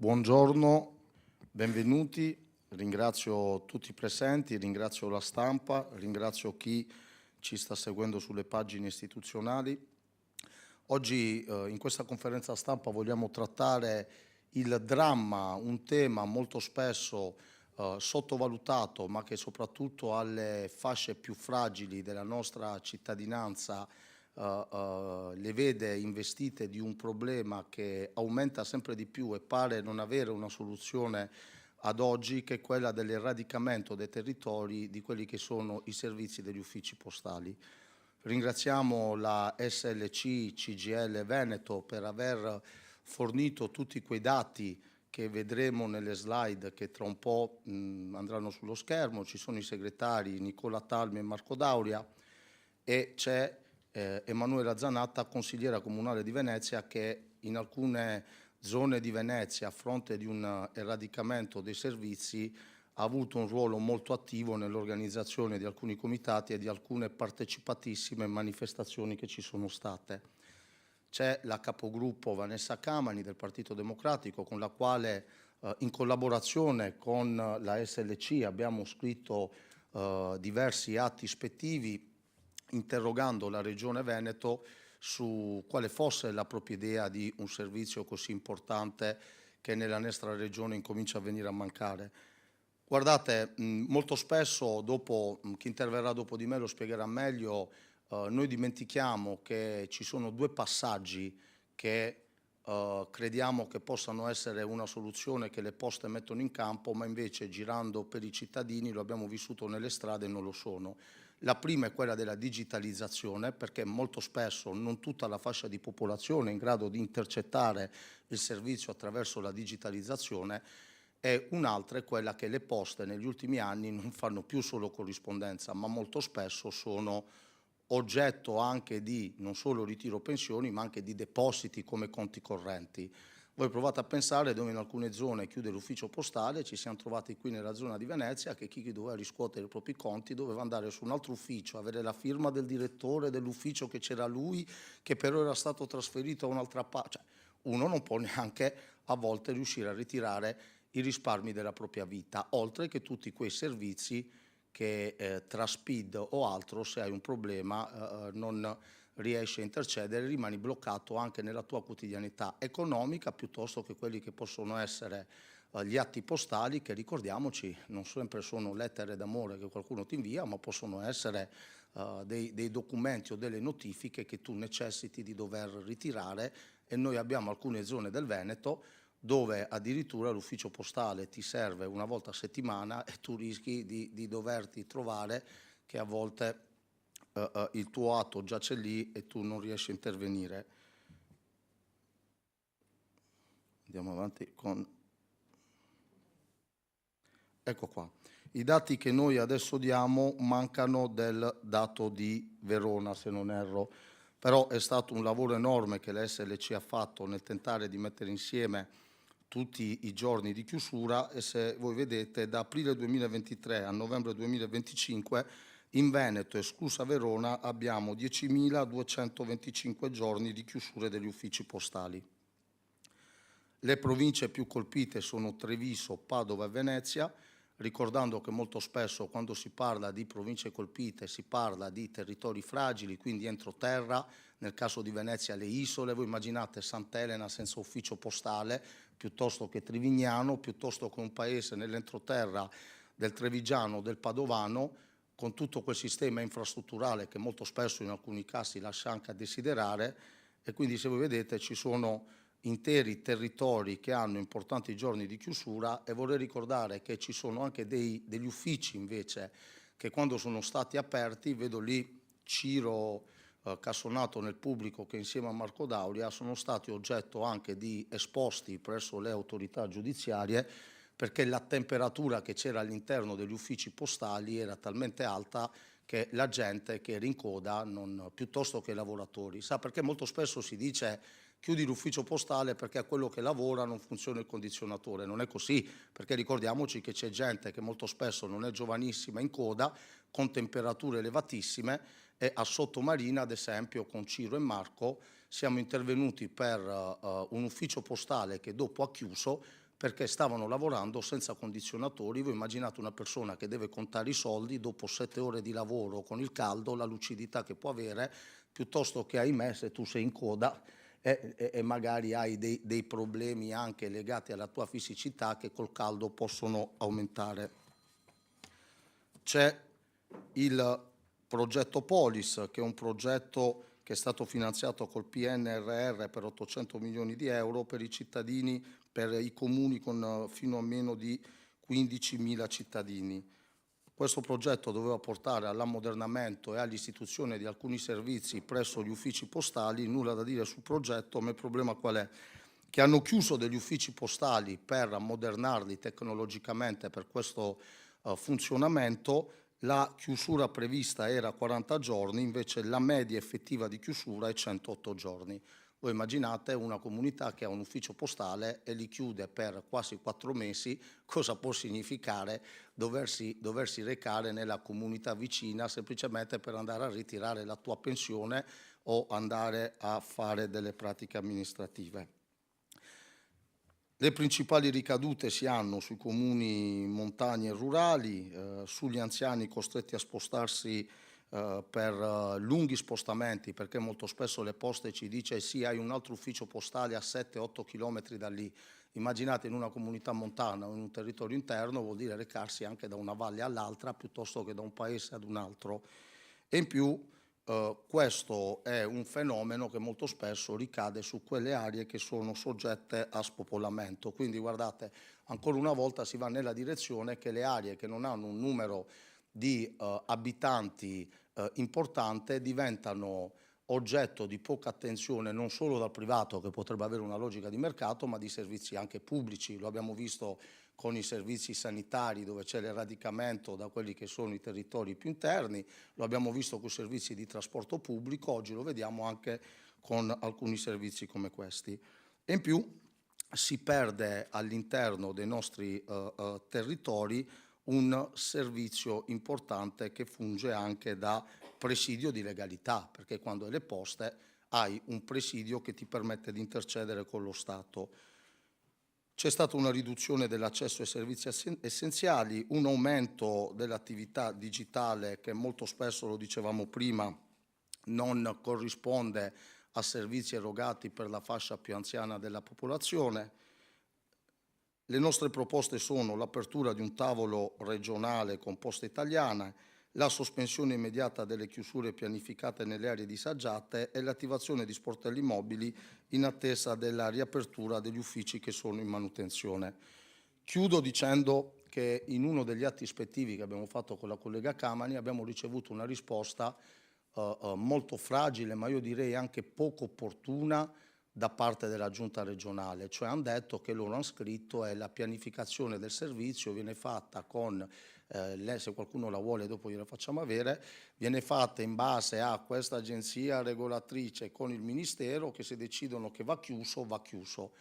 Buongiorno, benvenuti. Ringrazio tutti i presenti, ringrazio la stampa, ringrazio chi ci sta seguendo sulle pagine istituzionali. Oggi in questa conferenza stampa vogliamo trattare il dramma, un tema molto spesso sottovalutato, ma che soprattutto alle fasce più fragili della nostra cittadinanza le vede investite di un problema che aumenta sempre di più e pare non avere una soluzione ad oggi, che è quella dell'eradicamento dei territori di quelli che sono i servizi degli uffici postali. Ringraziamo la SLC CGIL Veneto per aver fornito tutti quei dati che vedremo nelle slide che tra un po' andranno sullo schermo. Ci sono i segretari Nicola Talmi e Marco Dauria e c'è Emanuela Zanatta, consigliera comunale di Venezia, che in alcune zone di Venezia, a fronte di un eradicamento dei servizi, ha avuto un ruolo molto attivo nell'organizzazione di alcuni comitati e di alcune partecipatissime manifestazioni che ci sono state. C'è la capogruppo Vanessa Camani del Partito Democratico, con la quale in collaborazione con la SLC abbiamo scritto diversi atti ispettivi interrogando la Regione Veneto su quale fosse la propria idea di un servizio così importante che nella nostra regione incomincia a venire a mancare. Guardate, molto spesso, chi interverrà dopo di me lo spiegherà meglio, noi dimentichiamo che ci sono due passaggi che crediamo che possano essere una soluzione che le poste mettono in campo, ma invece girando per i cittadini lo abbiamo vissuto nelle strade e non lo sono. La prima è quella della digitalizzazione, perché molto spesso non tutta la fascia di popolazione è in grado di intercettare il servizio attraverso la digitalizzazione, e un'altra è quella che le poste negli ultimi anni non fanno più solo corrispondenza, ma molto spesso sono oggetto anche di non solo ritiro pensioni, ma anche di depositi come conti correnti. Voi provate a pensare dove in alcune zone chiude l'ufficio postale, ci siamo trovati qui nella zona di Venezia che chi doveva riscuotere i propri conti doveva andare su un altro ufficio, avere la firma del direttore dell'ufficio che c'era lui, che però era stato trasferito a un'altra parte. Cioè, uno non può neanche a volte riuscire a ritirare i risparmi della propria vita, oltre che tutti quei servizi che tra SPID o altro, se hai un problema, non riesci a intercedere, rimani bloccato anche nella tua quotidianità economica, piuttosto che quelli che possono essere gli atti postali, che ricordiamoci non sempre sono lettere d'amore che qualcuno ti invia, ma possono essere dei documenti o delle notifiche che tu necessiti di dover ritirare, e noi abbiamo alcune zone del Veneto dove addirittura l'ufficio postale ti serve una volta a settimana e tu rischi di doverti trovare che a volte il tuo atto giace lì e tu non riesci a intervenire. Andiamo avanti con... Ecco qua. I dati che noi adesso diamo mancano del dato di Verona, se non erro, però è stato un lavoro enorme che la SLC ha fatto nel tentare di mettere insieme tutti i giorni di chiusura, e se voi vedete da aprile 2023 a novembre 2025 in Veneto, esclusa Verona, abbiamo 10.225 giorni di chiusure degli uffici postali. Le province più colpite sono Treviso, Padova e Venezia, ricordando che molto spesso quando si parla di province colpite si parla di territori fragili, quindi entroterra, nel caso di Venezia le isole. Voi immaginate Sant'Elena senza ufficio postale, piuttosto che Trivignano, piuttosto che un paese nell'entroterra del Trevigiano o del Padovano, con tutto quel sistema infrastrutturale che molto spesso in alcuni casi lascia anche a desiderare. E quindi, se voi vedete, ci sono interi territori che hanno importanti giorni di chiusura, e vorrei ricordare che ci sono anche degli uffici invece che quando sono stati aperti, vedo lì Ciro Cassonato nel pubblico, che insieme a Marco Dauria sono stati oggetto anche di esposti presso le autorità giudiziarie, perché la temperatura che c'era all'interno degli uffici postali era talmente alta che la gente che era in coda, piuttosto che i lavoratori, sa, perché molto spesso si dice chiudi l'ufficio postale perché a quello che lavora non funziona il condizionatore. Non è così, perché ricordiamoci che c'è gente che molto spesso non è giovanissima in coda, con temperature elevatissime, e a Sottomarina, ad esempio, con Ciro e Marco, siamo intervenuti per un ufficio postale che dopo ha chiuso perché stavano lavorando senza condizionatori. Voi immaginate una persona che deve contare i soldi dopo 7 ore di lavoro con il caldo, la lucidità che può avere, piuttosto che, ahimè, se tu sei in coda e magari hai dei problemi anche legati alla tua fisicità che col caldo possono aumentare. C'è il progetto Polis, che è un progetto che è stato finanziato col PNRR per 800 milioni di euro per i cittadini, per i comuni con fino a meno di 15.000 cittadini. Questo progetto doveva portare all'ammodernamento e all'istituzione di alcuni servizi presso gli uffici postali. Nulla da dire sul progetto, ma il problema qual è? Che hanno chiuso degli uffici postali per ammodernarli tecnologicamente per questo funzionamento. La chiusura prevista era 40 giorni, invece la media effettiva di chiusura è 108 giorni. Voi immaginate una comunità che ha un ufficio postale e li chiude per quasi 4 mesi, cosa può significare doversi recare nella comunità vicina semplicemente per andare a ritirare la tua pensione o andare a fare delle pratiche amministrative. Le principali ricadute si hanno sui comuni montani e rurali, sugli anziani costretti a spostarsi per lunghi spostamenti, perché molto spesso le poste ci dice sì, hai un altro ufficio postale a 7-8 chilometri da lì. Immaginate, in una comunità montana o in un territorio interno vuol dire recarsi anche da una valle all'altra piuttosto che da un paese ad un altro. E in più questo è un fenomeno che molto spesso ricade su quelle aree che sono soggette a spopolamento. Quindi guardate, ancora una volta si va nella direzione che le aree che non hanno un numero di abitanti importante diventano oggetto di poca attenzione non solo dal privato, che potrebbe avere una logica di mercato, ma di servizi anche pubblici. Lo abbiamo visto con i servizi sanitari, dove c'è l'eradicamento da quelli che sono i territori più interni, lo abbiamo visto con i servizi di trasporto pubblico, oggi lo vediamo anche con alcuni servizi come questi. E in più si perde all'interno dei nostri territori un servizio importante che funge anche da presidio di legalità, perché quando hai le poste hai un presidio che ti permette di intercedere con lo Stato. C'è stata una riduzione dell'accesso ai servizi essenziali, un aumento dell'attività digitale che molto spesso, lo dicevamo prima, non corrisponde a servizi erogati per la fascia più anziana della popolazione. Le nostre proposte sono l'apertura di un tavolo regionale con Poste Italiane, la sospensione immediata delle chiusure pianificate nelle aree disagiate e l'attivazione di sportelli mobili in attesa della riapertura degli uffici che sono in manutenzione. Chiudo dicendo che in uno degli atti ispettivi che abbiamo fatto con la collega Camani abbiamo ricevuto una risposta molto fragile, ma io direi anche poco opportuna, da parte della giunta regionale, cioè hanno detto che loro hanno scritto e la pianificazione del servizio viene fatta con, se qualcuno la vuole dopo gliela facciamo avere, viene fatta in base a questa agenzia regolatrice con il Ministero, che se decidono che va chiuso, va chiuso.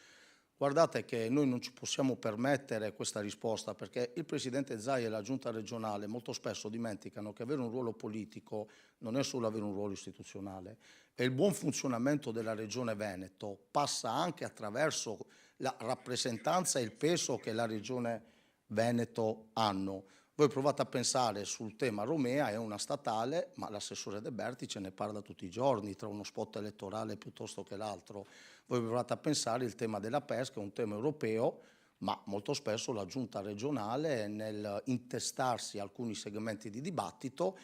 Guardate che noi non ci possiamo permettere questa risposta, perché il Presidente Zaia e la Giunta regionale molto spesso dimenticano che avere un ruolo politico non è solo avere un ruolo istituzionale, e il buon funzionamento della Regione Veneto passa anche attraverso la rappresentanza e il peso che la Regione Veneto hanno. Voi provate a pensare sul tema Romea, è una statale, ma l'assessore De Berti ce ne parla tutti i giorni, tra uno spot elettorale piuttosto che l'altro. Voi provate a pensare il tema della pesca, è un tema europeo, ma molto spesso la giunta regionale, nel intestarsi alcuni segmenti di dibattito,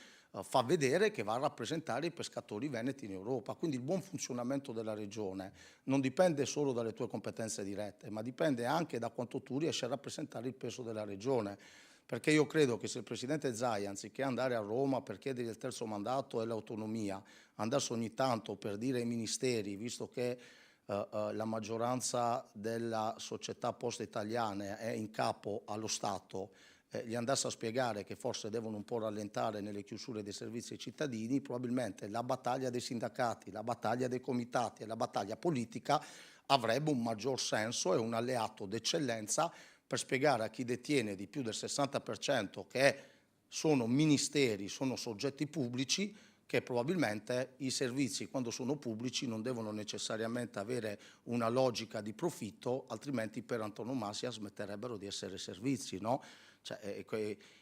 fa vedere che va a rappresentare i pescatori veneti in Europa. Quindi il buon funzionamento della regione non dipende solo dalle tue competenze dirette, ma dipende anche da quanto tu riesci a rappresentare il peso della regione. Perché io credo che se il Presidente Zaia, anziché andare a Roma per chiedere il terzo mandato e l'autonomia, andasse ogni tanto per dire ai ministeri, visto che la maggioranza della società Poste Italiane è in capo allo Stato, gli andasse a spiegare che forse devono un po' rallentare nelle chiusure dei servizi ai cittadini, probabilmente la battaglia dei sindacati, la battaglia dei comitati e la battaglia politica avrebbe un maggior senso e un alleato d'eccellenza per spiegare a chi detiene di più del 60% che sono ministeri, sono soggetti pubblici, che probabilmente i servizi, quando sono pubblici, non devono necessariamente avere una logica di profitto, altrimenti per antonomasia smetterebbero di essere servizi, no? Cioè,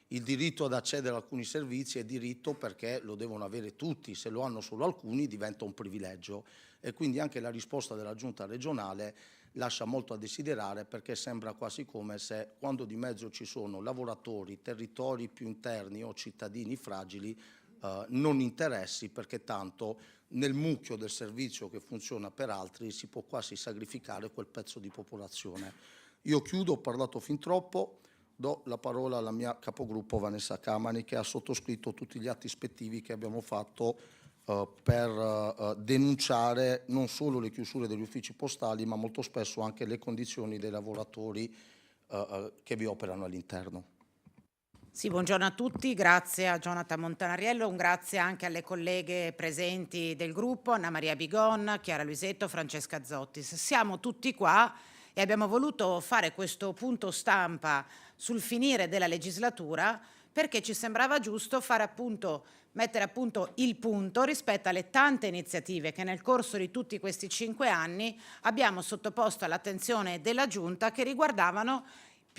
il diritto ad accedere a alcuni servizi è diritto perché lo devono avere tutti, se lo hanno solo alcuni diventa un privilegio, e quindi anche la risposta della Giunta regionale lascia molto a desiderare, perché sembra quasi come se, quando di mezzo ci sono lavoratori, territori più interni o cittadini fragili, non interessi, perché tanto nel mucchio del servizio che funziona per altri si può quasi sacrificare quel pezzo di popolazione. Io chiudo, ho parlato fin troppo, do la parola alla mia capogruppo Vanessa Camani, che ha sottoscritto tutti gli atti ispettivi che abbiamo fatto per denunciare non solo le chiusure degli uffici postali, ma molto spesso anche le condizioni dei lavoratori che vi operano all'interno. Sì, buongiorno a tutti, grazie a Jonathan Montanariello, un grazie anche alle colleghe presenti del gruppo, Anna Maria Bigon, Chiara Luisetto, Francesca Zottis. Siamo tutti qua e abbiamo voluto fare questo punto stampa sul finire della legislatura perché ci sembrava giusto mettere appunto il punto rispetto alle tante iniziative che nel corso di tutti questi 5 anni abbiamo sottoposto all'attenzione della Giunta, che riguardavano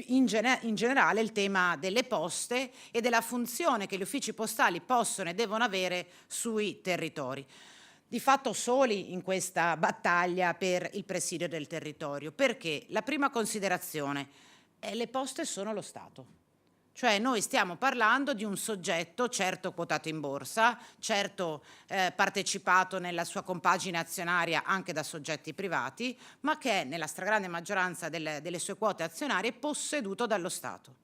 in generale il tema delle poste e della funzione che gli uffici postali possono e devono avere sui territori. Di fatto soli in questa battaglia per il presidio del territorio, perché la prima considerazione è: le poste sono lo Stato. Cioè noi stiamo parlando di un soggetto certo quotato in borsa, certo partecipato nella sua compagine azionaria anche da soggetti privati, ma che è nella stragrande maggioranza delle sue quote azionarie posseduto dallo Stato.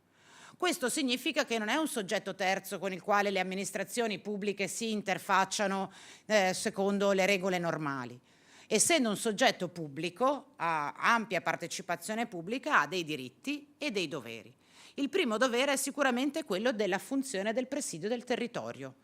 Questo significa che non è un soggetto terzo con il quale le amministrazioni pubbliche si interfacciano secondo le regole normali. Essendo un soggetto pubblico, ha ampia partecipazione pubblica, ha dei diritti e dei doveri. Il primo dovere è sicuramente quello della funzione del presidio del territorio.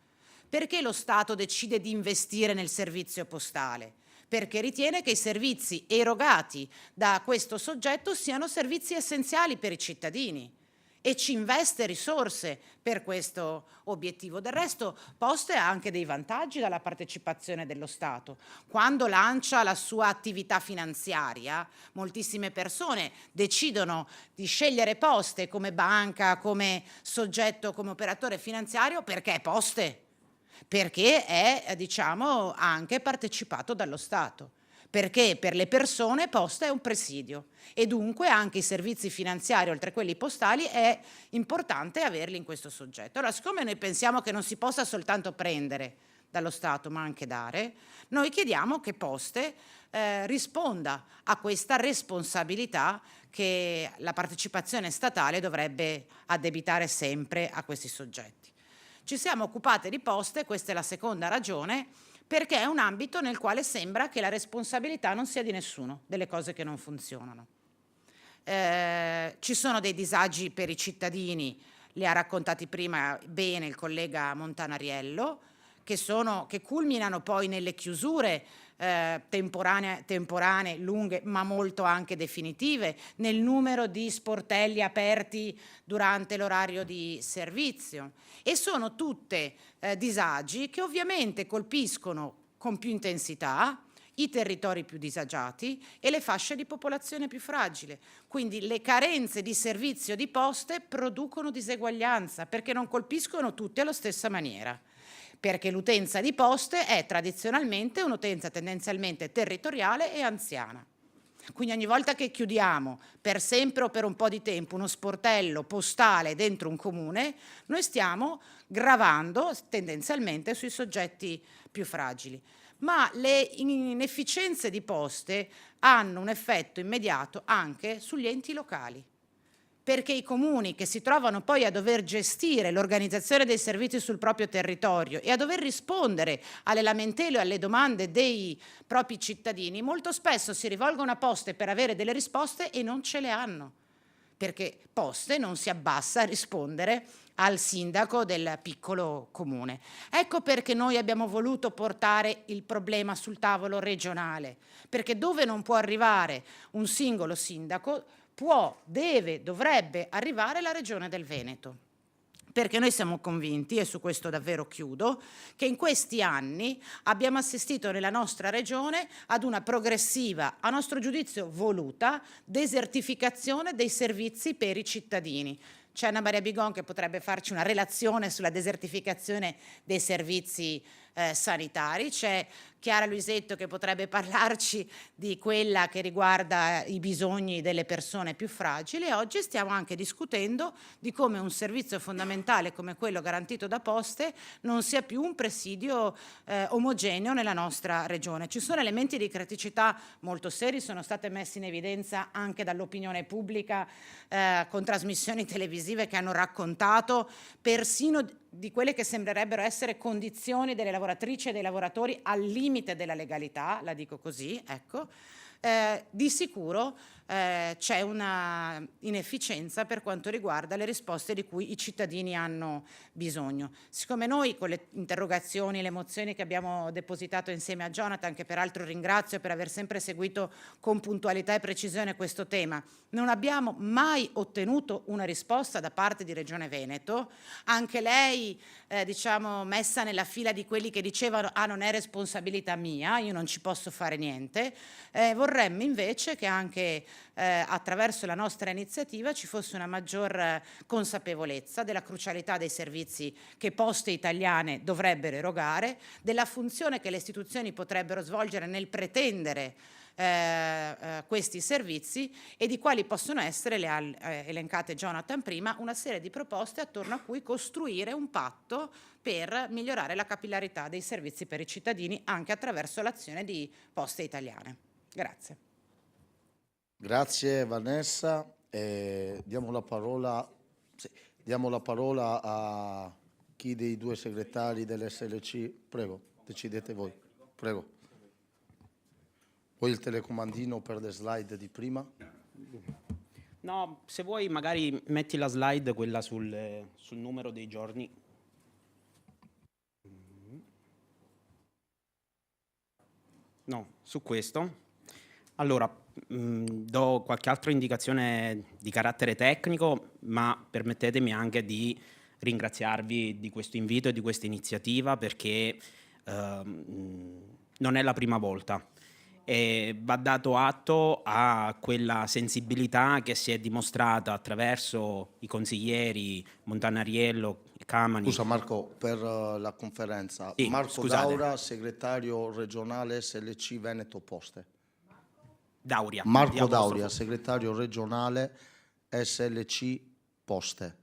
Perché lo Stato decide di investire nel servizio postale? Perché ritiene che i servizi erogati da questo soggetto siano servizi essenziali per i cittadini e ci investe risorse per questo obiettivo. Del resto, Poste ha anche dei vantaggi dalla partecipazione dello Stato. Quando lancia la sua attività finanziaria, moltissime persone decidono di scegliere Poste come banca, come soggetto, come operatore finanziario, perché è Poste, perché è, diciamo, anche partecipato dallo Stato. Perché per le persone Posta è un presidio e dunque anche i servizi finanziari, oltre a quelli postali, è importante averli in questo soggetto. Allora, siccome noi pensiamo che non si possa soltanto prendere dallo Stato ma anche dare, noi chiediamo che Poste risponda a questa responsabilità che la partecipazione statale dovrebbe addebitare sempre a questi soggetti. Ci siamo occupate di Poste, questa è la seconda ragione, perché è un ambito nel quale sembra che la responsabilità non sia di nessuno, delle cose che non funzionano. Ci sono dei disagi per i cittadini, li ha raccontati prima bene il collega Montanariello, che culminano poi nelle chiusure temporanee, lunghe, ma molto anche definitive, nel numero di sportelli aperti durante l'orario di servizio, e sono tutte disagi che ovviamente colpiscono con più intensità i territori più disagiati e le fasce di popolazione più fragile. Quindi le carenze di servizio di Poste producono diseguaglianza, perché non colpiscono tutti alla stessa maniera, perché l'utenza di Poste è tradizionalmente un'utenza tendenzialmente territoriale e anziana. Quindi ogni volta che chiudiamo per sempre o per un po' di tempo uno sportello postale dentro un comune, noi stiamo gravando tendenzialmente sui soggetti più fragili. Ma le inefficienze di Poste hanno un effetto immediato anche sugli enti locali, perché i comuni che si trovano poi a dover gestire l'organizzazione dei servizi sul proprio territorio e a dover rispondere alle lamentele o alle domande dei propri cittadini, molto spesso si rivolgono a Poste per avere delle risposte e non ce le hanno, perché Poste non si abbassa a rispondere al sindaco del piccolo comune. Ecco perché noi abbiamo voluto portare il problema sul tavolo regionale, perché dove non può arrivare un singolo sindaco, dovrebbe arrivare la Regione del Veneto. perché noi siamo convinti, e su questo davvero chiudo, che in questi anni abbiamo assistito nella nostra regione ad una progressiva, a nostro giudizio voluta, desertificazione dei servizi per i cittadini. C'è Anna Maria Bigon che potrebbe farci una relazione sulla desertificazione dei servizi sanitari, c'è Chiara Luisetto che potrebbe parlarci di quella che riguarda i bisogni delle persone più fragili, e oggi stiamo anche discutendo di come un servizio fondamentale come quello garantito da Poste non sia più un presidio omogeneo nella nostra regione. Ci sono elementi di criticità molto seri, sono state messi in evidenza anche dall'opinione pubblica con trasmissioni televisive che hanno raccontato persino di quelle che sembrerebbero essere condizioni delle lavoratrici e dei lavoratori al limite della legalità, la dico così, ecco. Di sicuro c'è una inefficienza per quanto riguarda le risposte di cui i cittadini hanno bisogno. Siccome noi con le interrogazioni, le mozioni che abbiamo depositato insieme a Jonathan, che peraltro ringrazio per aver sempre seguito con puntualità e precisione questo tema, non abbiamo mai ottenuto una risposta da parte di Regione Veneto, anche lei diciamo messa nella fila di quelli che dicevano non è responsabilità mia, io non ci posso fare niente, vorremmo invece che anche attraverso la nostra iniziativa ci fosse una maggior consapevolezza della crucialità dei servizi che Poste Italiane dovrebbero erogare, della funzione che le istituzioni potrebbero svolgere nel pretendere questi servizi e di quali possono essere, le ha elencate Jonathan prima, una serie di proposte attorno a cui costruire un patto per migliorare la capillarità dei servizi per i cittadini anche attraverso l'azione di Poste Italiane. Grazie. Grazie Vanessa. Diamo la parola a chi dei due segretari dell'SLC. Prego, decidete voi. Prego. Poi il telecomandino per le slide di prima. No, se vuoi magari metti la slide, quella sul numero dei giorni. No, su questo. Allora, do qualche altra indicazione di carattere tecnico, ma permettetemi anche di ringraziarvi di questo invito e di questa iniziativa, perché non è la prima volta. E va dato atto a quella sensibilità che si è dimostrata attraverso i consiglieri Montanariello e Camani. Scusa Marco, per la conferenza. Sì, Marco scusate. Daura, segretario regionale SLC Veneto Poste. Dauria. Marco Dauria, segretario regionale SLC Poste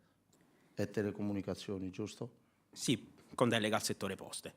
e Telecomunicazioni, giusto? Sì, con delega al settore poste.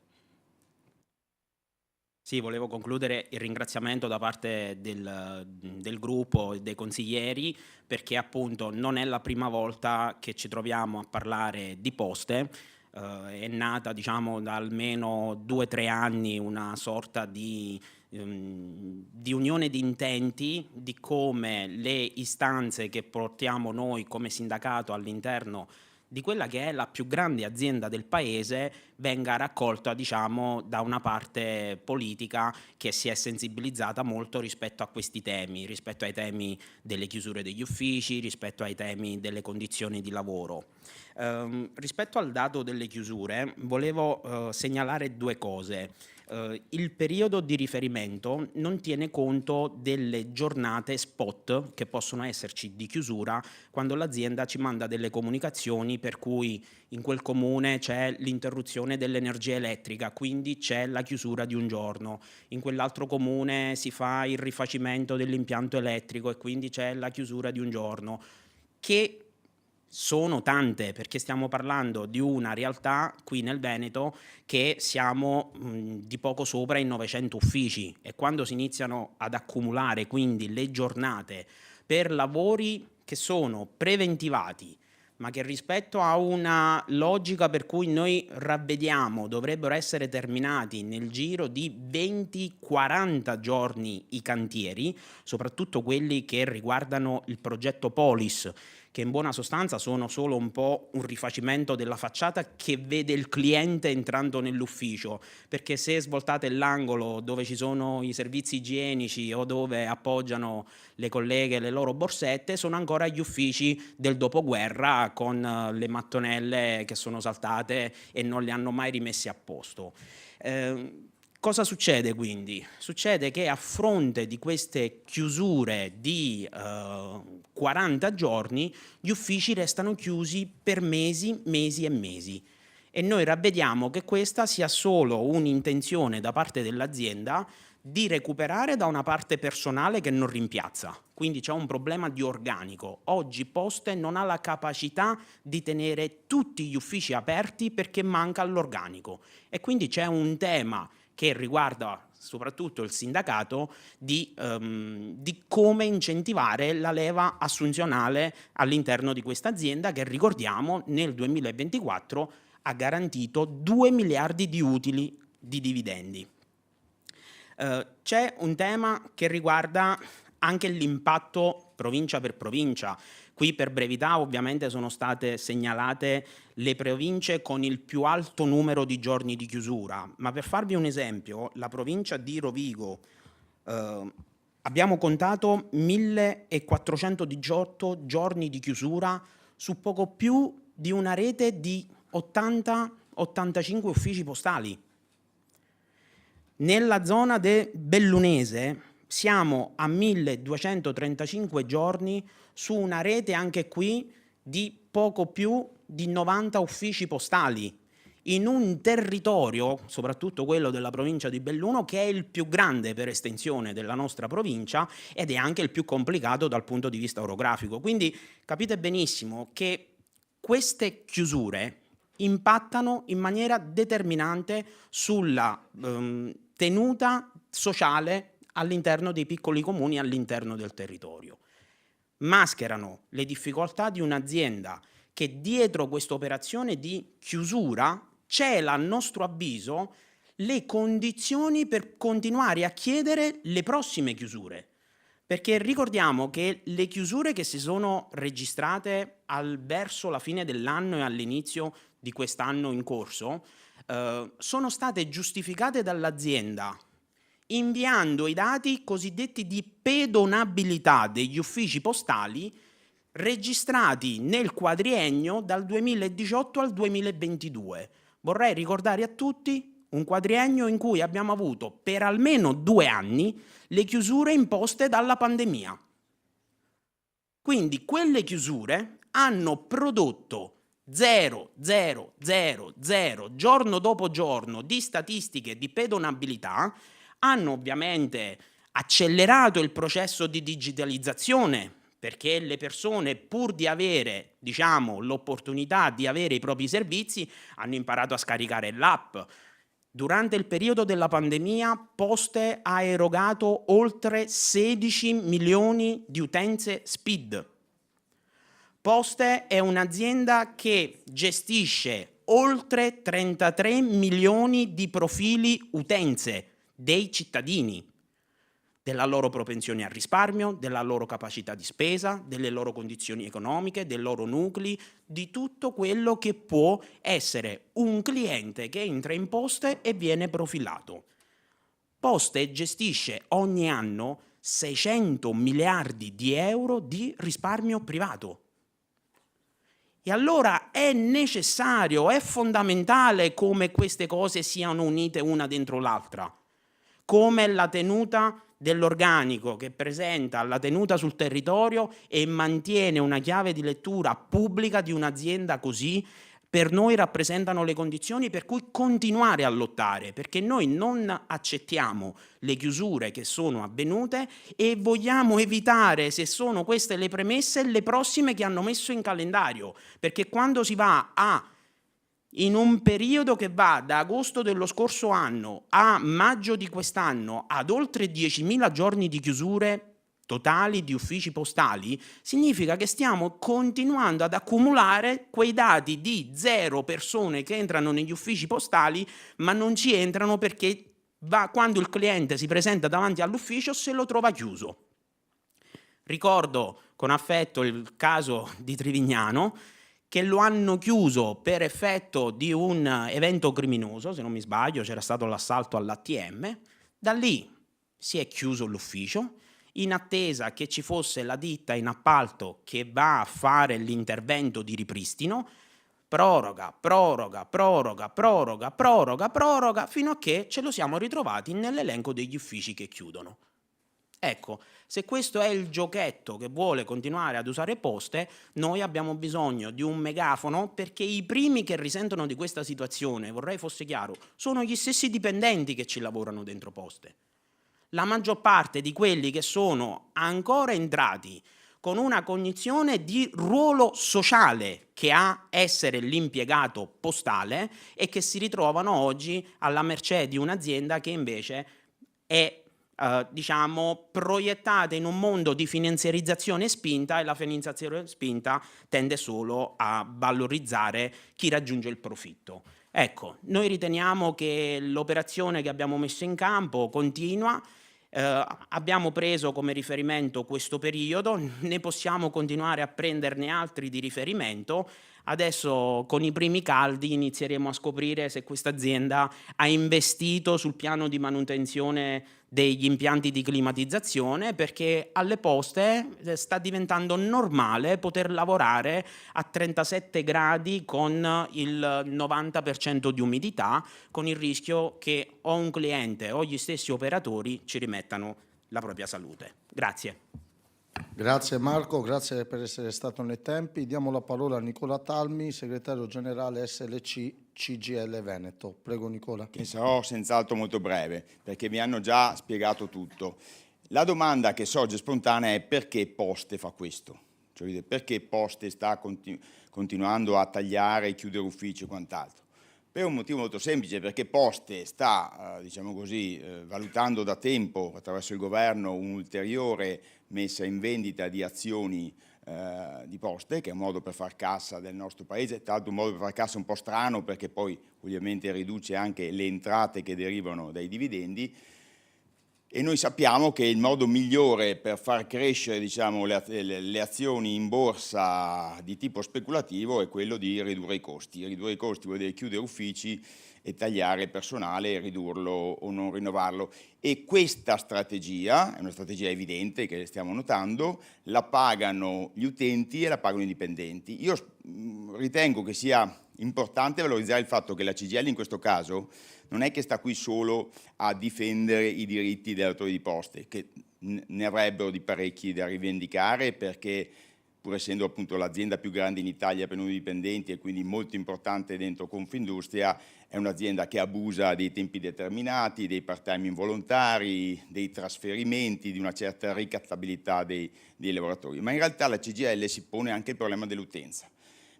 Sì, volevo concludere il ringraziamento da parte del gruppo e dei consiglieri, perché appunto non è la prima volta che ci troviamo a parlare di Poste. È nata, diciamo, da almeno 2 o 3 anni una sorta di unione di intenti di come le istanze che portiamo noi come sindacato all'interno di quella che è la più grande azienda del paese venga raccolta, diciamo, da una parte politica che si è sensibilizzata molto rispetto a questi temi, rispetto ai temi delle chiusure degli uffici, rispetto ai temi delle condizioni di lavoro. Rispetto al dato delle chiusure, volevo segnalare 2 cose. Il periodo di riferimento non tiene conto delle giornate spot che possono esserci di chiusura quando l'azienda ci manda delle comunicazioni per cui in quel comune c'è l'interruzione dell'energia elettrica, quindi c'è la chiusura di un giorno, in quell'altro comune si fa il rifacimento dell'impianto elettrico e quindi c'è la chiusura di un giorno, che sono tante, perché stiamo parlando di una realtà qui nel Veneto che siamo di poco sopra i 900 uffici, e quando si iniziano ad accumulare quindi le giornate per lavori che sono preventivati, ma che rispetto a una logica per cui noi ravvediamo dovrebbero essere terminati nel giro di 20-40 giorni i cantieri, soprattutto quelli che riguardano il progetto Polis, che in buona sostanza sono solo un po' un rifacimento della facciata che vede il cliente entrando nell'ufficio, perché se svoltate l'angolo dove ci sono i servizi igienici o dove appoggiano le colleghe le loro borsette, sono ancora gli uffici del dopoguerra con le mattonelle che sono saltate e non le hanno mai rimesse a posto. Cosa succede quindi? Succede che a fronte di queste chiusure di 40 giorni, gli uffici restano chiusi per mesi, mesi e mesi. E noi ravvediamo che questa sia solo un'intenzione da parte dell'azienda di recuperare da una parte personale che non rimpiazza. Quindi c'è un problema di organico. Oggi Poste non ha la capacità di tenere tutti gli uffici aperti perché manca l'organico. E quindi c'è un tema che riguarda soprattutto il sindacato di come incentivare la leva assunzionale all'interno di questa azienda che, ricordiamo, nel 2024 ha garantito 2 miliardi di utili di dividendi. C'è un tema che riguarda anche l'impatto provincia per provincia. Qui per brevità ovviamente sono state segnalate le province con il più alto numero di giorni di chiusura, ma per farvi un esempio, la provincia di Rovigo abbiamo contato 1418 giorni di chiusura su poco più di una rete di 80-85 uffici postali. Nella zona del Bellunese siamo a 1235 giorni su una rete anche qui di poco più di 90 uffici postali, in un territorio, soprattutto quello della provincia di Belluno, che è il più grande per estensione della nostra provincia ed è anche il più complicato dal punto di vista orografico. Quindi capite benissimo che queste chiusure impattano in maniera determinante sulla tenuta sociale all'interno dei piccoli comuni, all'interno del territorio. Mascherano le difficoltà di un'azienda che dietro questa operazione di chiusura cela, a nostro avviso, le condizioni per continuare a chiedere le prossime chiusure. Perché ricordiamo che le chiusure che si sono registrate verso la fine dell'anno e all'inizio di quest'anno in corso sono state giustificate dall'azienda inviando i dati cosiddetti di pedonabilità degli uffici postali registrati nel quadriennio dal 2018 al 2022. Vorrei ricordare a tutti un quadriennio in cui abbiamo avuto per almeno 2 anni le chiusure imposte dalla pandemia. Quindi quelle chiusure hanno prodotto 0, giorno dopo giorno di statistiche di pedonabilità, hanno ovviamente accelerato il processo di digitalizzazione, perché le persone, pur di avere, l'opportunità di avere i propri servizi, hanno imparato a scaricare l'app. Durante il periodo della pandemia, Poste ha erogato oltre 16 milioni di utenze SPID. Poste è un'azienda che gestisce oltre 33 milioni di profili utenze dei cittadini, della loro propensione al risparmio, della loro capacità di spesa, delle loro condizioni economiche, dei loro nuclei, di tutto quello che può essere un cliente che entra in Poste e viene profilato. Poste gestisce ogni anno 600 miliardi di euro di risparmio privato. E allora è necessario, è fondamentale come queste cose siano unite una dentro l'altra, come la tenuta dell'organico che presenta la tenuta sul territorio e mantiene una chiave di lettura pubblica di un'azienda così, per noi rappresentano le condizioni per cui continuare a lottare, perché noi non accettiamo le chiusure che sono avvenute e vogliamo evitare, se sono queste le premesse, le prossime che hanno messo in calendario, perché quando si va in un periodo che va da agosto dello scorso anno a maggio di quest'anno ad oltre 10.000 giorni di chiusure totali di uffici postali, significa che stiamo continuando ad accumulare quei dati di 0 persone che entrano negli uffici postali, ma non ci entrano perché quando il cliente si presenta davanti all'ufficio se lo trova chiuso. Ricordo con affetto il caso di Trivignano, che lo hanno chiuso per effetto di un evento criminoso, se non mi sbaglio, c'era stato l'assalto all'ATM. Da lì si è chiuso l'ufficio, in attesa che ci fosse la ditta in appalto che va a fare l'intervento di ripristino, proroga, fino a che ce lo siamo ritrovati nell'elenco degli uffici che chiudono. Ecco, se questo è il giochetto che vuole continuare ad usare Poste, noi abbiamo bisogno di un megafono, perché i primi che risentono di questa situazione, vorrei fosse chiaro, sono gli stessi dipendenti che ci lavorano dentro Poste. La maggior parte di quelli che sono ancora entrati con una cognizione di ruolo sociale che ha essere l'impiegato postale e che si ritrovano oggi alla mercé di un'azienda che invece è proiettata in un mondo di finanziarizzazione spinta, e la finanziazione spinta tende solo a valorizzare chi raggiunge il profitto. Ecco, noi riteniamo che l'operazione che abbiamo messo in campo continua. Abbiamo preso come riferimento questo periodo, ne possiamo continuare a prenderne altri di riferimento. Adesso con i primi caldi inizieremo a scoprire se questa azienda ha investito sul piano di manutenzione degli impianti di climatizzazione, perché alle Poste sta diventando normale poter lavorare a 37 gradi con il 90% di umidità, con il rischio che o un cliente o gli stessi operatori ci rimettano la propria salute. Grazie. Grazie Marco, grazie per essere stato nei tempi. Diamo la parola a Nicola Talmi, segretario generale SLC CGIL Veneto. Prego Nicola. Che sarò senz'altro molto breve, perché mi hanno già spiegato tutto. La domanda che sorge spontanea è: perché Poste fa questo? Cioè, perché Poste sta continuando a tagliare e chiudere uffici e quant'altro? Per un motivo molto semplice, perché Poste sta, valutando da tempo attraverso il governo un'ulteriore messa in vendita di azioni di Poste, che è un modo per far cassa del nostro paese, tra l'altro un modo per far cassa un po' strano, perché poi ovviamente riduce anche le entrate che derivano dai dividendi. E noi sappiamo che il modo migliore per far crescere le azioni in borsa di tipo speculativo è quello di ridurre i costi. Ridurre i costi vuol dire chiudere uffici e tagliare personale, ridurlo o non rinnovarlo. E questa strategia, è una strategia evidente che stiamo notando, la pagano gli utenti e la pagano i dipendenti. Io ritengo che sia importante valorizzare il fatto che la CGIL in questo caso non è che sta qui solo a difendere i diritti degli autori di Poste, che ne avrebbero di parecchi da rivendicare, perché pur essendo appunto l'azienda più grande in Italia per numero di dipendenti e quindi molto importante dentro Confindustria, è un'azienda che abusa dei tempi determinati, dei part-time involontari, dei trasferimenti, di una certa ricattabilità dei lavoratori. Ma in realtà la CGIL si pone anche il problema dell'utenza,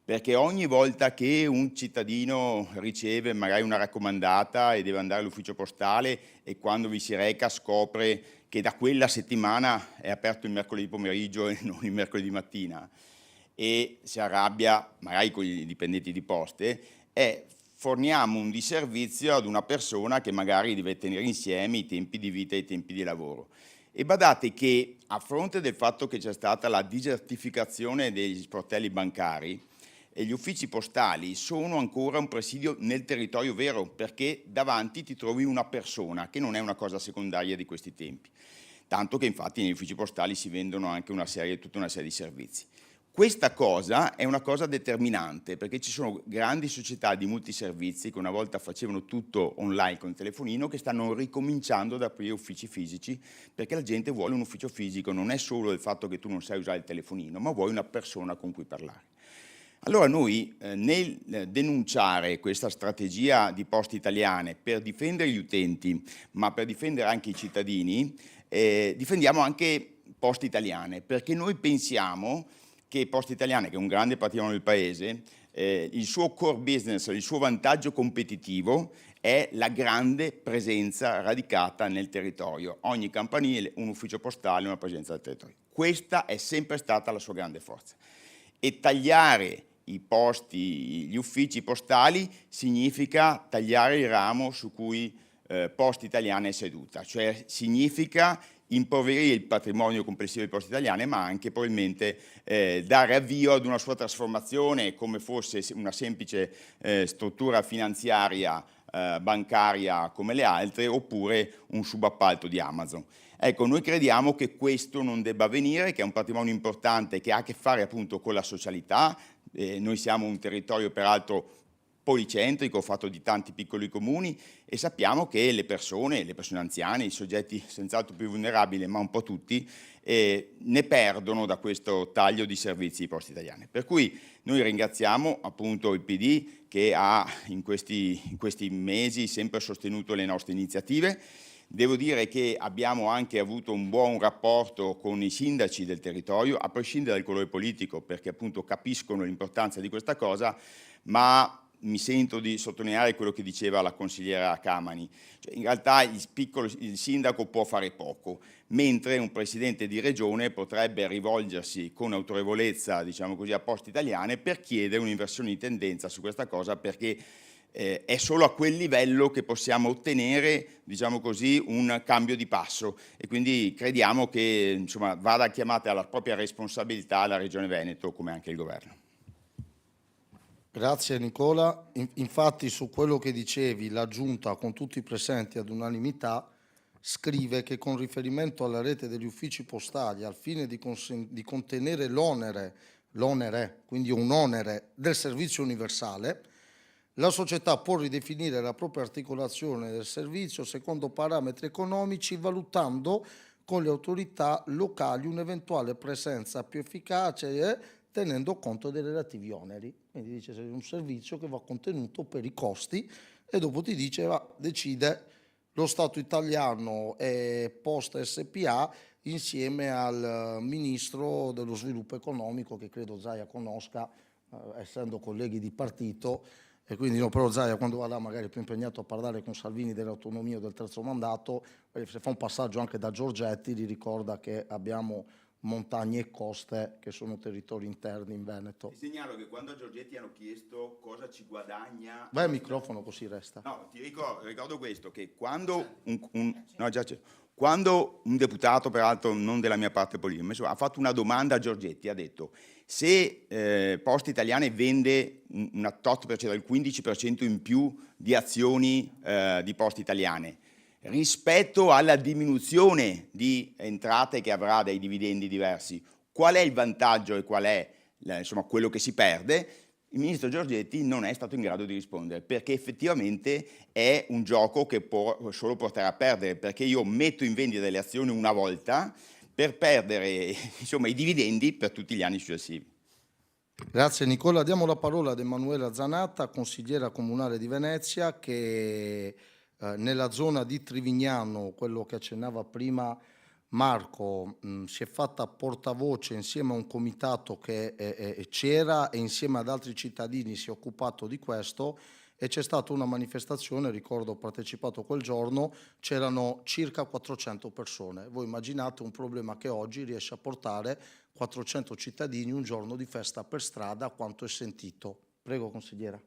perché ogni volta che un cittadino riceve magari una raccomandata e deve andare all'ufficio postale, e quando vi si reca scopre che da quella settimana è aperto il mercoledì pomeriggio e non il mercoledì mattina, e si arrabbia magari con i dipendenti di Poste, forniamo un disservizio ad una persona che magari deve tenere insieme i tempi di vita e i tempi di lavoro. E badate che, a fronte del fatto che c'è stata la disertificazione degli sportelli bancari, e gli uffici postali sono ancora un presidio nel territorio vero, perché davanti ti trovi una persona, che non è una cosa secondaria di questi tempi. Tanto che infatti negli uffici postali si vendono anche tutta una serie di servizi. Questa cosa è una cosa determinante, perché ci sono grandi società di multiservizi che una volta facevano tutto online con il telefonino, che stanno ricominciando ad aprire uffici fisici, perché la gente vuole un ufficio fisico. Non è solo il fatto che tu non sai usare il telefonino, ma vuoi una persona con cui parlare. Allora noi nel denunciare questa strategia di Poste Italiane per difendere gli utenti, ma per difendere anche i cittadini, difendiamo anche Poste Italiane, perché noi pensiamo che Poste Italiane, che è un grande patrimonio del Paese, il suo core business, il suo vantaggio competitivo è la grande presenza radicata nel territorio. Ogni campanile, un ufficio postale, una presenza del territorio. Questa è sempre stata la sua grande forza. E tagliare gli uffici postali significa tagliare il ramo su cui Poste Italiane è seduta, cioè significa impoverire il patrimonio complessivo di Poste Italiane, ma anche probabilmente dare avvio ad una sua trasformazione come fosse una semplice struttura finanziaria bancaria come le altre, oppure un subappalto di Amazon. Ecco, noi crediamo che questo non debba avvenire, che è un patrimonio importante che ha a che fare appunto con la socialità. Noi siamo un territorio peraltro policentrico, fatto di tanti piccoli comuni, e sappiamo che le persone anziane, i soggetti senz'altro più vulnerabili, ma un po' tutti, ne perdono da questo taglio di servizi di Poste Italiane. Per cui noi ringraziamo appunto il PD che ha in questi mesi sempre sostenuto le nostre iniziative. Devo dire che abbiamo anche avuto un buon rapporto con i sindaci del territorio, a prescindere dal colore politico, perché appunto capiscono l'importanza di questa cosa, ma mi sento di sottolineare quello che diceva la consigliera Camani. Cioè, in realtà il sindaco può fare poco, mentre un presidente di regione potrebbe rivolgersi con autorevolezza, diciamo così, a Poste Italiane per chiedere un'inversione di tendenza su questa cosa, perché è solo a quel livello che possiamo ottenere, diciamo così, un cambio di passo, e quindi crediamo che insomma, vada chiamata alla propria responsabilità la Regione Veneto come anche il Governo. Grazie Nicola. Infatti su quello che dicevi, la Giunta con tutti i presenti ad unanimità scrive che con riferimento alla rete degli uffici postali, al fine di contenere l'onere, quindi un onere del servizio universale, la società può ridefinire la propria articolazione del servizio secondo parametri economici, valutando con le autorità locali un'eventuale presenza più efficace tenendo conto dei relativi oneri. Quindi dice c'è un servizio che va contenuto per i costi e dopo ti dice decide lo Stato italiano e Poste SPA insieme al Ministro dello Sviluppo Economico, che credo Zaia conosca, essendo colleghi di partito. E quindi no, però Zaia quando va là magari è più impegnato a parlare con Salvini dell'autonomia o del terzo mandato, se fa un passaggio anche da Giorgetti gli ricorda che abbiamo montagne e coste che sono territori interni in Veneto. Ti segnalo che quando a Giorgetti hanno chiesto cosa ci guadagna... Vai al microfono così resta. No, ti ricordo questo, che quando quando un deputato, peraltro non della mia parte politica, ha fatto una domanda a Giorgetti, ha detto se Poste Italiane vende una tot percento, il 15% in più di azioni di Poste Italiane, rispetto alla diminuzione di entrate che avrà dai dividendi diversi, qual è il vantaggio e qual è insomma, quello che si perde? Il ministro Giorgetti non è stato in grado di rispondere, perché effettivamente è un gioco che può solo portare a perdere, perché io metto in vendita delle azioni una volta per perdere insomma, i dividendi per tutti gli anni successivi. Grazie Nicola. Diamo la parola ad Emanuela Zanatta, consigliera comunale di Venezia, che nella zona di Trivignano, quello che accennava prima Marco, si è fatta portavoce insieme a un comitato che c'era e insieme ad altri cittadini si è occupato di questo, e c'è stata una manifestazione, ricordo ho partecipato quel giorno, c'erano circa 400 persone. Voi immaginate un problema che oggi riesce a portare 400 cittadini un giorno di festa per strada, quanto è sentito. Prego consigliera.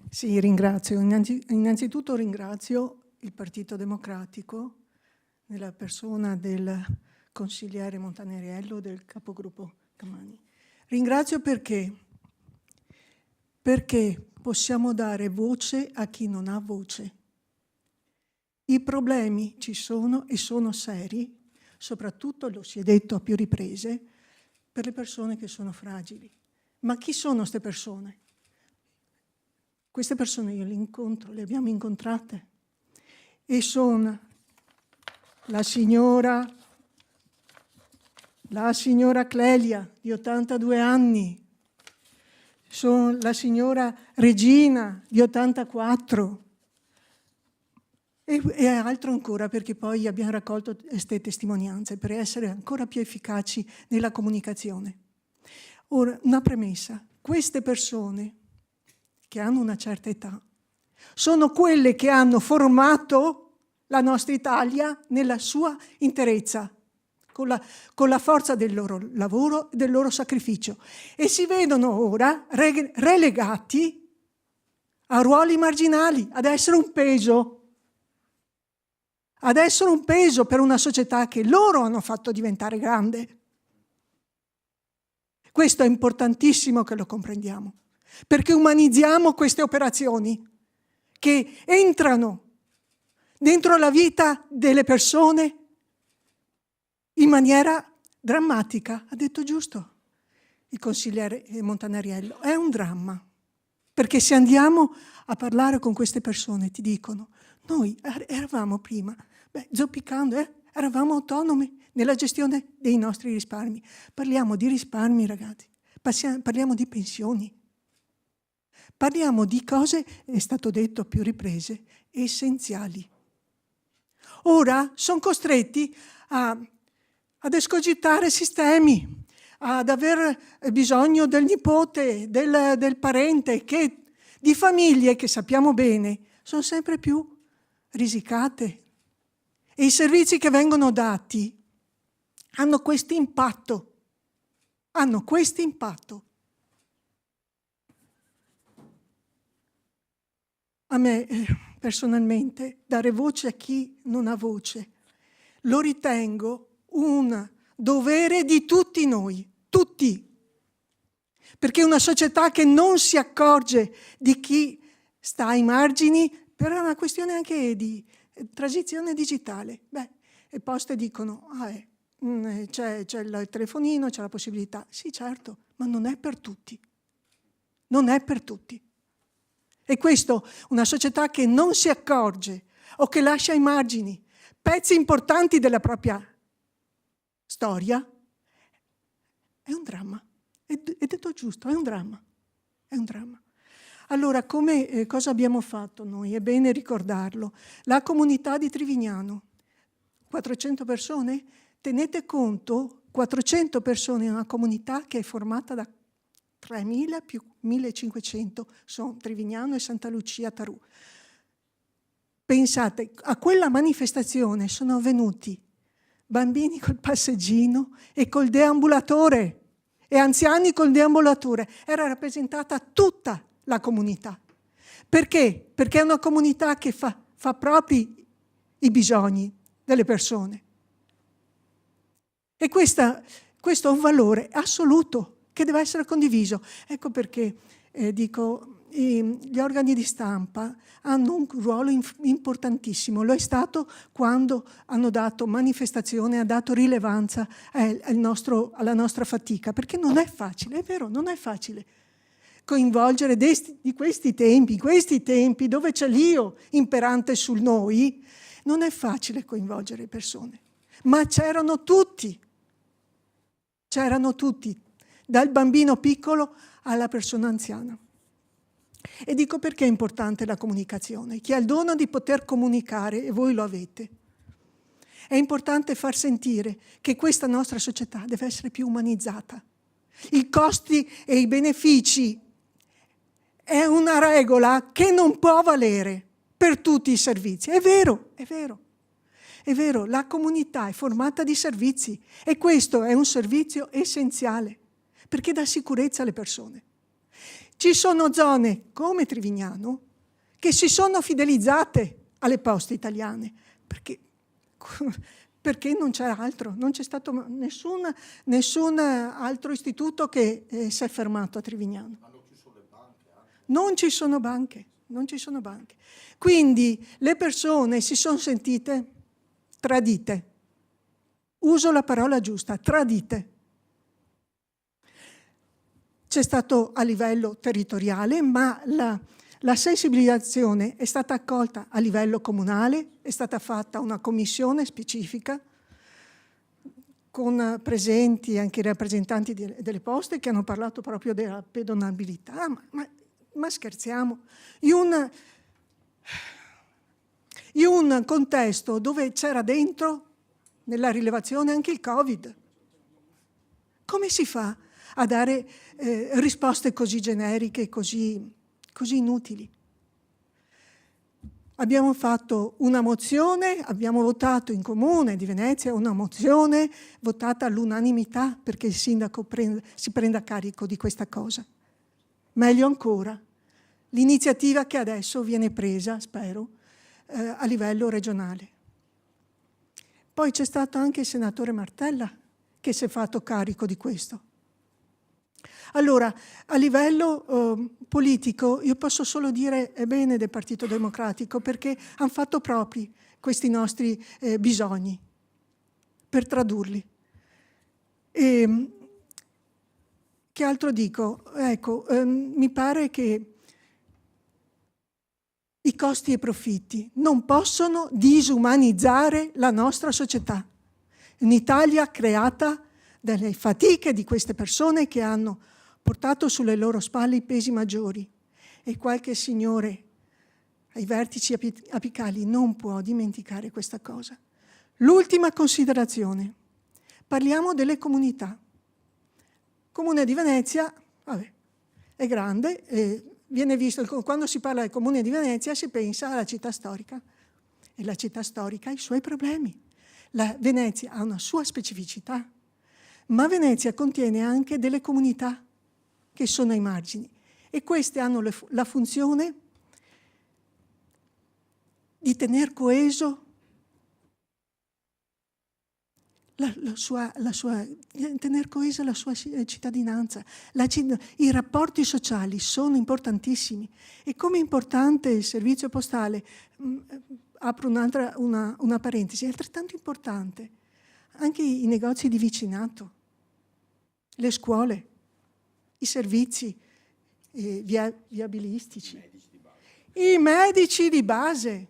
Sì, ringrazio. Innanzitutto ringrazio il Partito Democratico nella persona del consigliere Montanariello e del capogruppo Camani. Ringrazio perché possiamo dare voce a chi non ha voce. I problemi ci sono e sono seri, soprattutto, lo si è detto a più riprese, per le persone che sono fragili. Ma chi sono queste persone? Queste persone io le incontro, le abbiamo incontrate, e sono la signora Clelia di 82 anni, sono la signora Regina di 84 e altro ancora, perché poi abbiamo raccolto queste testimonianze per essere ancora più efficaci nella comunicazione. Ora, una premessa: queste persone che hanno una certa età sono quelle che hanno formato la nostra Italia nella sua interezza, con la forza del loro lavoro e del loro sacrificio, e si vedono ora relegati a ruoli marginali, ad essere un peso. Ad essere un peso per una società che loro hanno fatto diventare grande. Questo è importantissimo che lo comprendiamo, perché umanizziamo queste operazioni che entrano dentro la vita delle persone in maniera drammatica. Ha detto giusto il consigliere Montanariello, è un dramma, perché se andiamo a parlare con queste persone ti dicono: noi eravamo prima, zoppicando, eravamo autonomi nella gestione dei nostri risparmi. Parliamo di risparmi, ragazzi, parliamo di pensioni, parliamo di cose, è stato detto a più riprese, essenziali. Ora sono costretti ad escogitare sistemi, ad aver bisogno del nipote, del parente, di famiglie che sappiamo bene sono sempre più risicate. E i servizi che vengono dati hanno questo impatto. Hanno questo impatto. A me, personalmente, dare voce a chi non ha voce, lo ritengo un dovere di tutti noi, tutti. Perché una società che non si accorge di chi sta ai margini, per una questione anche di transizione digitale, le poste dicono, c'è il telefonino, c'è la possibilità. Sì, certo, ma non è per tutti. Non è per tutti. E questo, una società che non si accorge o che lascia ai margini pezzi importanti della propria storia, è un dramma. È detto giusto, è un dramma. È un dramma. Allora, cosa abbiamo fatto noi? È bene ricordarlo. La comunità di Trivignano, 400 persone? Tenete conto, 400 persone in una comunità che è formata da 3.000 più 1.500, sono Trivignano e Santa Lucia Tarù. Pensate, a quella manifestazione sono venuti bambini col passeggino e col deambulatore, e anziani col deambulatore. Era rappresentata tutta la comunità. Perché? Perché è una comunità che fa propri i bisogni delle persone. E questo è un valore assoluto che deve essere condiviso. Ecco perché gli organi di stampa hanno un ruolo importantissimo. Lo è stato quando hanno dato manifestazione, ha dato rilevanza alla nostra fatica, perché non è facile, è vero, non è facile coinvolgere di questi tempi dove c'è l'io imperante sul noi, non è facile coinvolgere persone. Ma c'erano tutti, dal bambino piccolo alla persona anziana. E dico perché è importante la comunicazione. Chi ha il dono di poter comunicare, e voi lo avete, è importante far sentire che questa nostra società deve essere più umanizzata. I costi e i benefici è una regola che non può valere per tutti i servizi. È vero, è vero. È vero, la comunità è formata di servizi e questo è un servizio essenziale perché dà sicurezza alle persone. Ci sono zone come Trivignano che si sono fidelizzate alle poste italiane perché non c'era altro, non c'è stato nessun altro istituto che si è fermato a Trivignano. Non ci sono banche. Quindi le persone si sono sentite tradite. Uso la parola giusta, tradite. C'è stato a livello territoriale, ma la sensibilizzazione è stata accolta a livello comunale, è stata fatta una commissione specifica con presenti anche i rappresentanti delle poste che hanno parlato proprio della pedonabilità, ma scherziamo, in un contesto dove c'era dentro, nella rilevazione, anche il Covid. Come si fa a dare risposte così generiche, così inutili? Abbiamo fatto una mozione, abbiamo votato in comune di Venezia una mozione votata all'unanimità perché il sindaco si prenda carico di questa cosa. Meglio ancora, l'iniziativa che adesso viene presa, spero, a livello regionale. Poi c'è stato anche il senatore Martella che si è fatto carico di questo. Allora, a livello politico, io posso solo dire bene del Partito Democratico, perché hanno fatto propri questi nostri bisogni per tradurli. E, che altro dico? Ecco, mi pare che i costi e i profitti non possono disumanizzare la nostra società. Un'Italia creata dalle fatiche di queste persone che hanno portato sulle loro spalle i pesi maggiori, e qualche signore ai vertici apicali non può dimenticare questa cosa. L'ultima considerazione. Parliamo delle comunità. Comune di Venezia, vabbè, è grande, viene visto, quando si parla del Comune di Venezia si pensa alla città storica, e la città storica ha i suoi problemi. La Venezia ha una sua specificità, ma Venezia contiene anche delle comunità che sono ai margini, e queste hanno la funzione di tener coeso tener coesa la sua cittadinanza. I rapporti sociali sono importantissimi, e come importante il servizio postale, apro una parentesi, è altrettanto importante anche i negozi di vicinato, le scuole, i servizi viabilistici, i medici di base.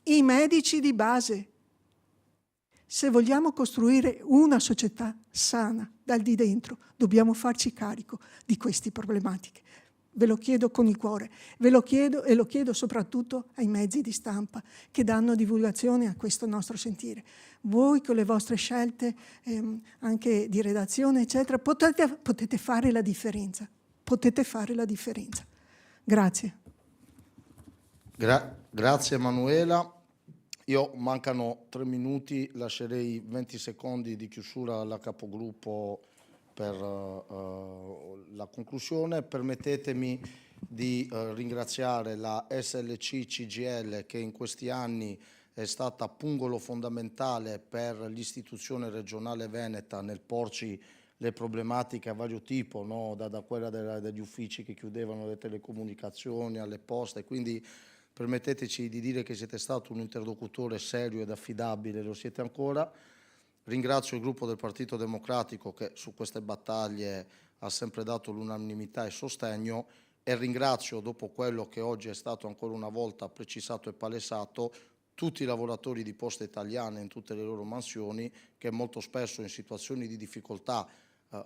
I medici di base. Se vogliamo costruire una società sana dal di dentro, dobbiamo farci carico di queste problematiche. Ve lo chiedo con il cuore, ve lo chiedo, e lo chiedo soprattutto ai mezzi di stampa che danno divulgazione a questo nostro sentire. Voi con le vostre scelte, anche di redazione, eccetera, potete fare la differenza. Potete fare la differenza. Grazie. Grazie Emanuela. Io mancano 3 minuti, lascerei 20 secondi di chiusura alla capogruppo per la conclusione. Permettetemi di ringraziare la SLC CGIL, che in questi anni è stata pungolo fondamentale per l'istituzione regionale veneta nel porci le problematiche a vario tipo, no? da quella degli uffici che chiudevano le telecomunicazioni alle poste, quindi permetteteci di dire che siete stato un interlocutore serio ed affidabile, lo siete ancora. Ringrazio il gruppo del Partito Democratico che su queste battaglie ha sempre dato l'unanimità e sostegno, e ringrazio, dopo quello che oggi è stato ancora una volta precisato e palesato, tutti i lavoratori di Poste Italiane in tutte le loro mansioni, che molto spesso in situazioni di difficoltà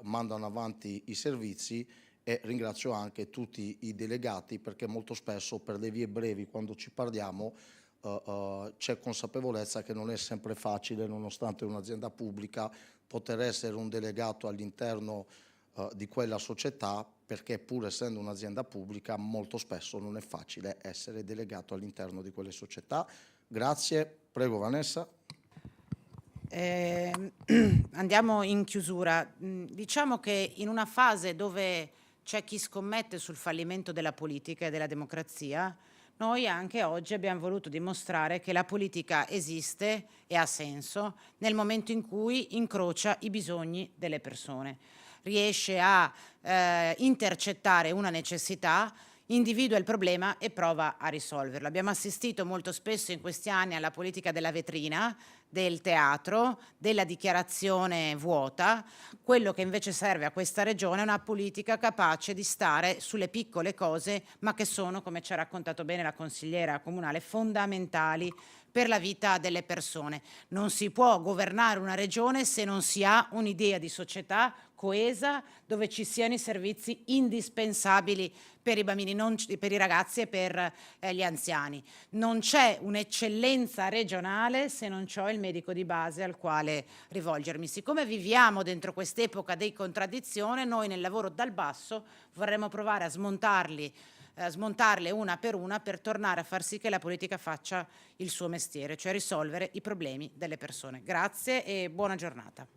mandano avanti i servizi, e ringrazio anche tutti i delegati, perché molto spesso per le vie brevi, quando ci parliamo, c'è consapevolezza che non è sempre facile, nonostante un'azienda pubblica, poter essere un delegato all'interno di quella società, perché pur essendo un'azienda pubblica molto spesso non è facile essere delegato all'interno di quelle società. Grazie, prego Vanessa. Andiamo in chiusura. Diciamo che in una fase dove c'è chi scommette sul fallimento della politica e della democrazia, noi anche oggi abbiamo voluto dimostrare che la politica esiste e ha senso nel momento in cui incrocia i bisogni delle persone, riesce a intercettare una necessità, individua il problema e prova a risolverlo. Abbiamo assistito molto spesso in questi anni alla politica della vetrina, del teatro, della dichiarazione vuota. Quello che invece serve a questa regione è una politica capace di stare sulle piccole cose, ma che sono, come ci ha raccontato bene la consigliera comunale, fondamentali per la vita delle persone. Non si può governare una regione se non si ha un'idea di società coesa, dove ci siano i servizi indispensabili per i bambini, per i ragazzi e per gli anziani. Non c'è un'eccellenza regionale se non c'ho il medico di base al quale rivolgermi. Siccome viviamo dentro quest'epoca di contraddizione, noi nel lavoro dal basso vorremmo provare a smontarle una per tornare a far sì che la politica faccia il suo mestiere, cioè risolvere i problemi delle persone. Grazie e buona giornata.